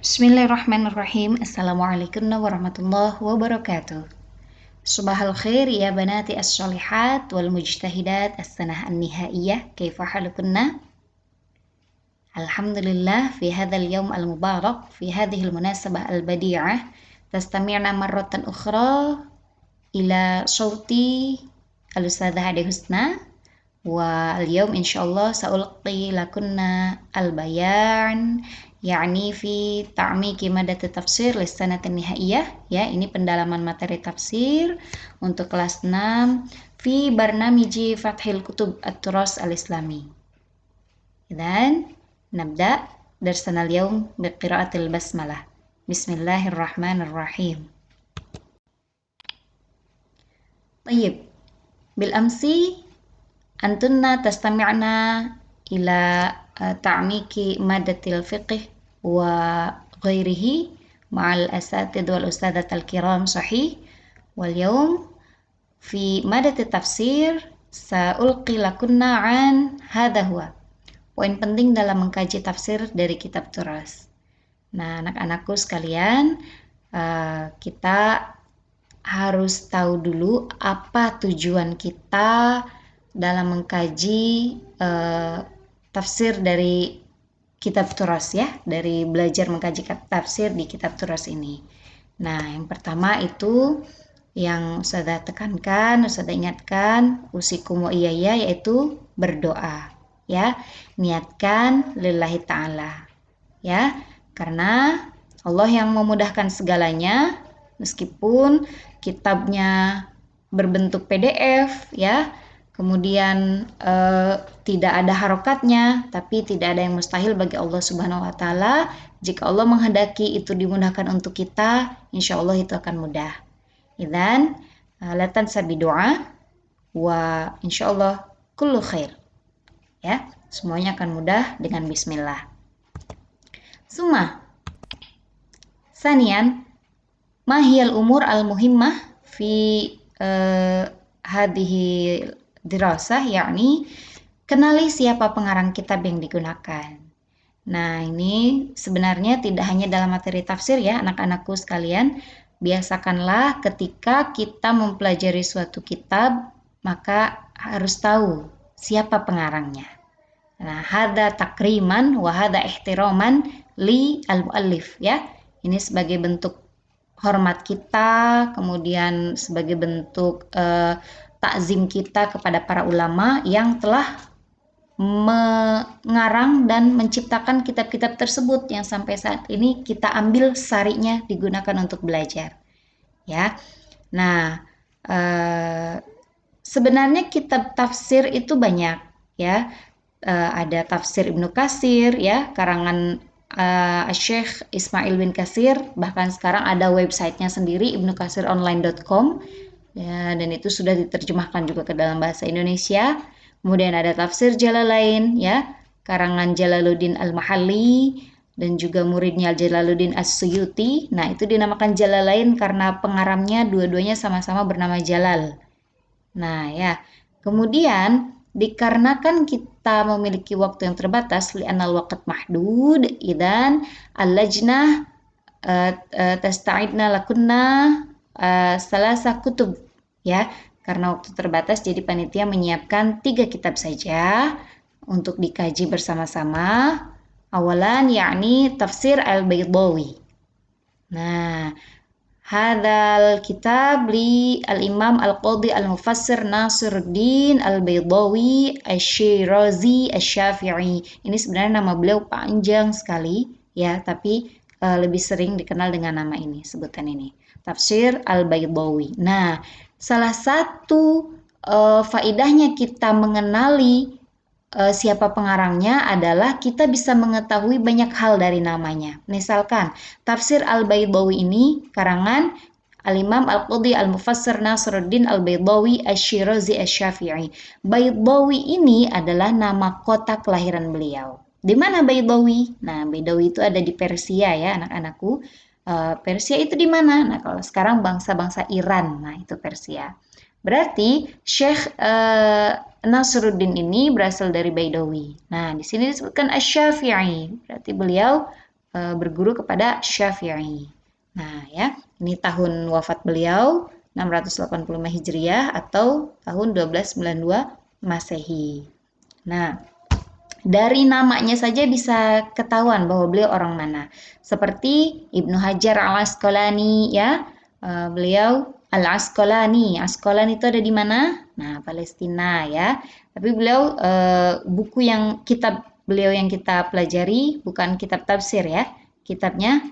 Bismillahirrahmanirrahim. Assalamualaikum warahmatullahi wabarakatuh. Subahal khair ya banati as-solihat wal mujtahidat as-sanah an-nihaiyah. Kaifa halukunna? Alhamdulillah fi hadzal yaum al-mubarak fi hadhihi al-munasabah al-badi'ah tastami'na marratan ukhra ila sauti al-ustadzah Ade Husna wa al-yawm insyaallah saulqi lakunna al-bayan yakni fi ta'miki madat tafsir lisanatin nihaiyah, ya, ini pendalaman materi tafsir untuk kelas 6 fi barnamiji Fathil Kutub At-Turas Al-Islami. Dan nabda darsana al-yawm biqiraatil basmalah. Bismillahirrahmanirrahim. Tayyib, bil amsi antunna tastami'na ila ta'miki madatil fiqh wa ghairihi ma'al asatidh wal ustadzat al-kiram sahih. Wal yawm fi madat tafsir saulqi lakunna an hadha huwa. Poin penting dalam mengkaji tafsir dari kitab Turas. Nah, anak-anakku sekalian, kita harus tahu dulu apa tujuan kita dalam mengkaji tafsir dari kitab Turas, ya, dari belajar mengkaji tafsir di kitab Turas ini. Nah, yang pertama itu yang Ustazah tekankan, Ustazah ingatkan, usikum wa iyaya, yaitu berdoa, ya, niatkan lillahi ta'ala, ya, karena Allah yang memudahkan segalanya. Meskipun kitabnya berbentuk PDF, ya, kemudian tidak ada harokatnya, tapi tidak ada yang mustahil bagi Allah Subhanahu wa Ta'ala. Jika Allah menghendaki itu dimudahkan untuk kita, insya Allah itu akan mudah. Idzan la tansa bidu'a wa insya Allah kullu khair, ya, semuanya akan mudah dengan bismillah. Suma sanian mahiyal umur al-muhimmah fi hadhihi dirasah, yakni kenali siapa pengarang kitab yang digunakan. Nah, ini sebenarnya tidak hanya dalam materi tafsir, ya, anak-anakku sekalian. Biasakanlah ketika kita mempelajari suatu kitab, maka harus tahu siapa pengarangnya. Nah, hadza takriman wa hadza ihtiraman li al-muallif, ya. Ini sebagai bentuk hormat kita, kemudian sebagai bentuk takzim kita kepada para ulama yang telah mengarang dan menciptakan kitab-kitab tersebut yang sampai saat ini kita ambil sarinya digunakan untuk belajar, ya. Nah, sebenarnya kitab tafsir itu banyak, ya. Ada tafsir Ibnu Katsir, ya, karangan Syekh Ismail bin Katsir. Bahkan sekarang ada websitenya sendiri, ibnukatsironline.com, ya, dan itu sudah diterjemahkan juga ke dalam bahasa Indonesia. Kemudian ada tafsir Jalalain, ya, karangan Jalaluddin Al-Mahalli dan juga muridnya Jalaluddin As-Suyuti. Nah, itu dinamakan Jalalain karena pengarangnya dua-duanya sama-sama bernama Jalal. Nah, ya, kemudian dikarenakan kita memiliki waktu yang terbatas, li'anal waqt mahdud, idan al-lajnah tasta'idna lakunna salasa kutub, ya. Karena waktu terbatas, jadi panitia menyiapkan 3 kitab saja untuk dikaji bersama-sama. Awalan, yakni tafsir al-Baydawi. Nah, hadzal kitab li al-Imam al-Qadhi al-Mufassir Nasiruddin al-Baydawi asy-Syirazi asy-Syafi'i. Ini sebenarnya nama beliau panjang sekali, ya, tapi lebih sering dikenal dengan nama ini, sebutan ini, Tafsir al-Baydawi. Nah, salah satu faidahnya kita mengenali siapa pengarangnya adalah kita bisa mengetahui banyak hal dari namanya. Misalkan Tafsir al-Baydawi ini karangan Al-Imam Al-Qadhi Al-Mufassir Nasiruddin Al-Baydawi Asy-Syirazi Asy-Syafi'i. Baydawi ini adalah nama kota kelahiran beliau. Di mana Baydawi? Nah, Baydawi itu ada di Persia, ya, anak-anakku. Persia itu di mana? Nah, kalau sekarang bangsa-bangsa Iran, nah itu Persia. Berarti Syekh Nasruddin ini berasal dari Baydawi. Nah, di sini disebutkan Asy-Syafi'i, berarti beliau berguru kepada Syafi'i. Nah, ya, ini tahun wafat beliau 685 Hijriah atau tahun 1292 Masehi. Nah, dari namanya saja bisa ketahuan bahwa beliau orang mana. Seperti Ibnu Hajar Al-Asqalani, ya. Beliau Al-Asqalani. Asqalani itu ada di mana? Nah, Palestina, ya. Tapi beliau buku yang kitab beliau yang kita pelajari bukan kitab tafsir, ya. Kitabnya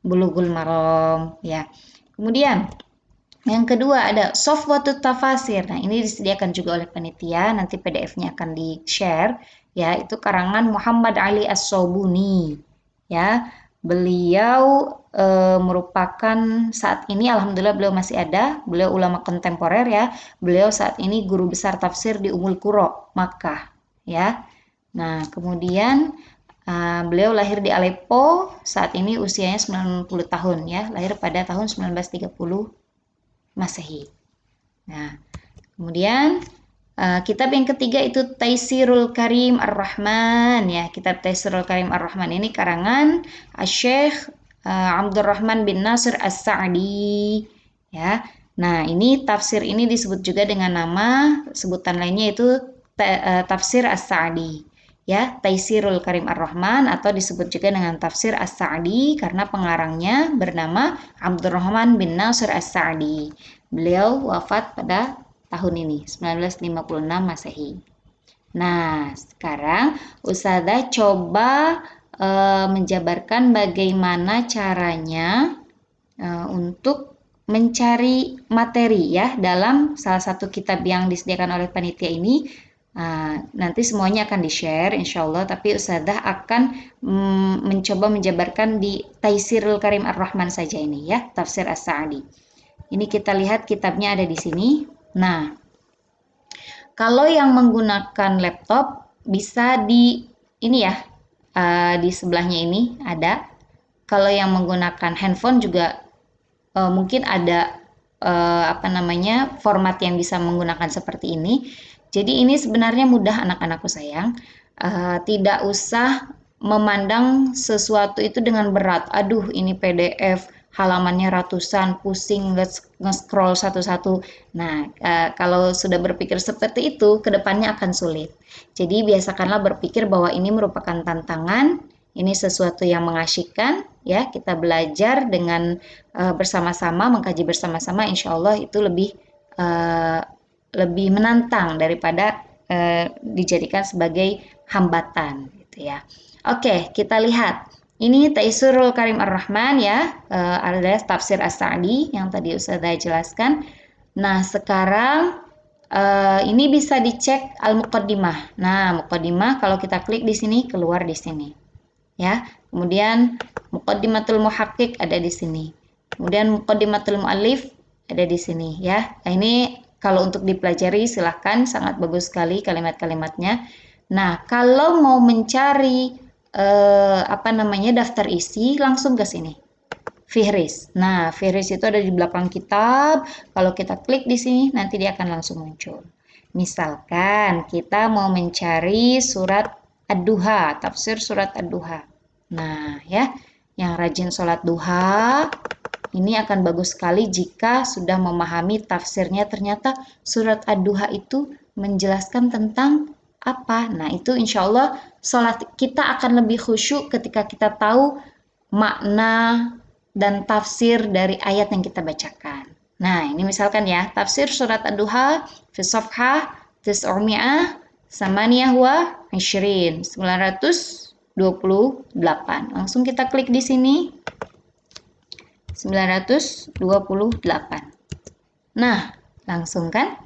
Bulughul Maram, ya. Kemudian yang kedua ada Safwatut Tafasir. Nah, ini disediakan juga oleh panitia, nanti PDF-nya akan di-share, ya. Itu karangan Muhammad Ali As-Sobuni, ya. Beliau merupakan saat ini alhamdulillah beliau masih ada. Beliau ulama kontemporer, ya. Beliau saat ini guru besar tafsir di Ummul Qura, Makkah, ya. Nah, kemudian beliau lahir di Aleppo, saat ini usianya 90 tahun, ya, lahir pada tahun 1930 Masehi. Nah, kemudian kitab yang ketiga itu Taisirul Karim Ar-Rahman, ya. Kitab Taisirul Karim Ar-Rahman ini karangan Syekh Abdurrahman bin Nasir As-Sa'di, ya. Nah, ini tafsir ini disebut juga dengan nama sebutan lainnya itu tafsir As-Sa'di, ya. Taisirul Karim Ar-Rahman atau disebut juga dengan tafsir As-Sa'di karena pengarangnya bernama Abdurrahman bin Nasir As-Sa'di. Beliau wafat pada tahun ini 1956 Masehi. Nah, sekarang Ustazah coba menjabarkan bagaimana caranya untuk mencari materi, ya, dalam salah satu kitab yang disediakan oleh panitia ini. Nanti semuanya akan di-share insya Allah, tapi Ustazah akan mencoba menjabarkan di Taisirul Karim Ar-Rahman saja ini, ya, tafsir As-Sa'di. Ini kita lihat kitabnya ada di sini. Nah, kalau yang menggunakan laptop bisa di ini, ya, di sebelahnya ini ada. Kalau yang menggunakan handphone juga mungkin ada format yang bisa menggunakan seperti ini. Jadi ini sebenarnya mudah anak-anakku sayang. Tidak usah memandang sesuatu itu dengan berat. Aduh, ini PDF halamannya ratusan, pusing nge-scroll satu-satu. Nah, kalau sudah berpikir seperti itu, kedepannya akan sulit. Jadi biasakanlah berpikir bahwa ini merupakan tantangan, ini sesuatu yang mengasyikkan, ya. Kita belajar dengan bersama-sama, mengkaji bersama-sama, insya Allah itu lebih menantang daripada dijadikan sebagai hambatan, gitu, ya. Oke, kita lihat. Ini Taisirul Karim Ar-Rahman, ya, alias tafsir As-Sa'di yang tadi Ustazah jelaskan. Nah, sekarang ini bisa dicek Al-Muqaddimah. Nah, Muqaddimah kalau kita klik di sini keluar di sini, ya. Kemudian Muqaddimatul Muhaqqiq ada di sini. Kemudian Muqaddimatul Mu'allif ada di sini, ya. Nah, ini kalau untuk dipelajari silahkan, sangat bagus sekali kalimat-kalimatnya. Nah, kalau mau mencari daftar isi, langsung ke sini. Fihris. Nah, Fihris itu ada di belakang kitab. Kalau kita klik di sini, nanti dia akan langsung muncul. Misalkan kita mau mencari surat Ad-Duha, tafsir surat Ad-Duha. Nah, ya, yang rajin sholat duha, ini akan bagus sekali jika sudah memahami tafsirnya. Ternyata surat Ad-Duha itu menjelaskan tentang apa. Nah, itu insya Allah sholat kita akan lebih khusyuk ketika kita tahu makna dan tafsir dari ayat yang kita bacakan. Nah, ini misalkan, ya, tafsir surat Ad-Duha fi safhah 928. Langsung kita klik di sini. 928. Nah, langsung kan?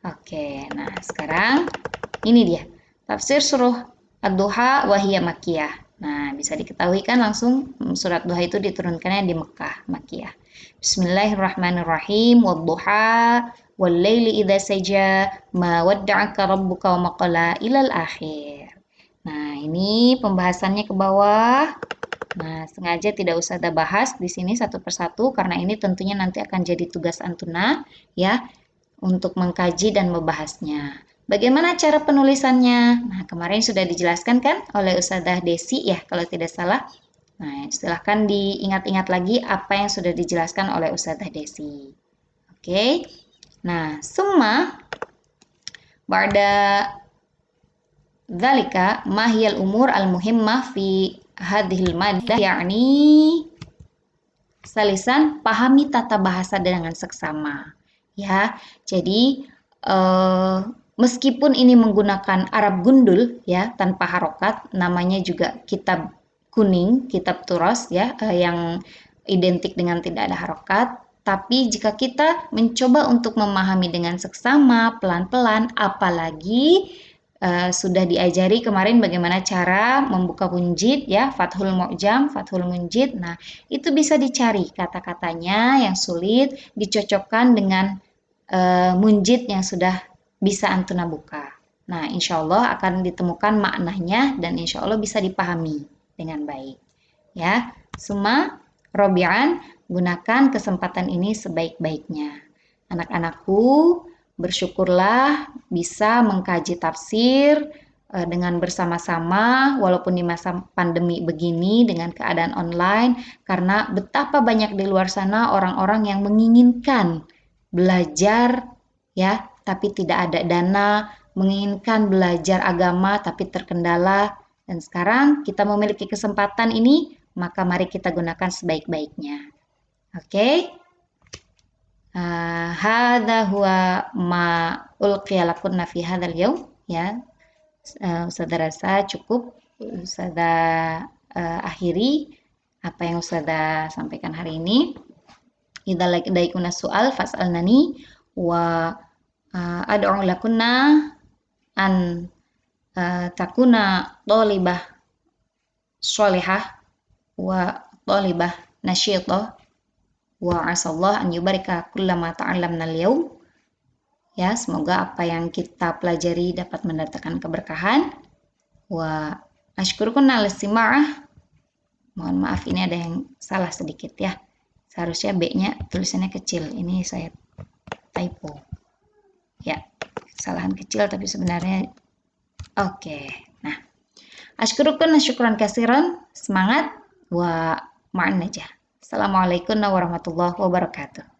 Oke, nah sekarang ini dia. Tafsir surah Ad-Duha wa hiya Makkiyah. Nah, bisa diketahui kan langsung surat Duha itu diturunkannya di Mekah, Makkiyah. Bismillahirrahmanirrahim. Wadduha wal laili idza saja ma wadda'aka rabbuka wa ma qala ilal akhir. Nah, ini pembahasannya ke bawah. Nah, sengaja tidak usah ada bahas di sini satu persatu karena ini tentunya nanti akan jadi tugas Antuna, ya, untuk mengkaji dan membahasnya. Bagaimana cara penulisannya? Nah, kemarin sudah dijelaskan kan oleh Ustazah Desi, ya, kalau tidak salah. Nah, silahkan diingat-ingat lagi apa yang sudah dijelaskan oleh Ustazah Desi. Oke. Nah, summa ba'da dzalika ma hiyal umur al-muhimmah fi hadhil madah yakni salisan pahami tata bahasa dengan seksama. Ya, jadi meskipun ini menggunakan Arab gundul ya tanpa harokat, namanya juga kitab kuning, kitab turos ya yang identik dengan tidak ada harokat. Tapi jika kita mencoba untuk memahami dengan seksama, pelan-pelan, apalagi sudah diajari kemarin bagaimana cara membuka munjid ya, Fathul Mu'jam, Fathul Munjid. Nah, itu bisa dicari kata-katanya yang sulit, dicocokkan dengan munjid yang sudah bisa antuna buka. Nah, insya Allah akan ditemukan maknanya dan insya Allah bisa dipahami dengan baik. Ya, semua Robian, gunakan kesempatan ini sebaik-baiknya. Anak-anakku, bersyukurlah bisa mengkaji tafsir dengan bersama-sama walaupun di masa pandemi begini dengan keadaan online karena betapa banyak di luar sana orang-orang yang menginginkan belajar ya tapi tidak ada dana, menginginkan belajar agama tapi terkendala dan sekarang kita memiliki kesempatan ini maka mari kita gunakan sebaik-baiknya. Oke? Hadza huwa ma ulqiya lakunna fi hadzal yaum ya. Ustazah rasa cukup Ustazah akhiri apa yang Ustazah sampaikan hari ini. Idza laikuna soal fas'alnani wa ad'u lakunna an takuna thalibah sholihah wa thalibah nasyitah wa asallah an yubarika kullama ta'allamna al-yawm. Ya, semoga apa yang kita pelajari dapat mendatangkan keberkahan. Wa ashkurukunna al-istima'ah. Mohon maaf ini ada yang salah sedikit ya. Seharusnya B-nya tulisannya kecil. Ini saya typo. Ya, kesalahan kecil tapi sebenarnya oke. Nah, ashkurukun syukran kasiran. Semangat. Wa ma'an najah. Assalamualaikum warahmatullahi wabarakatuh.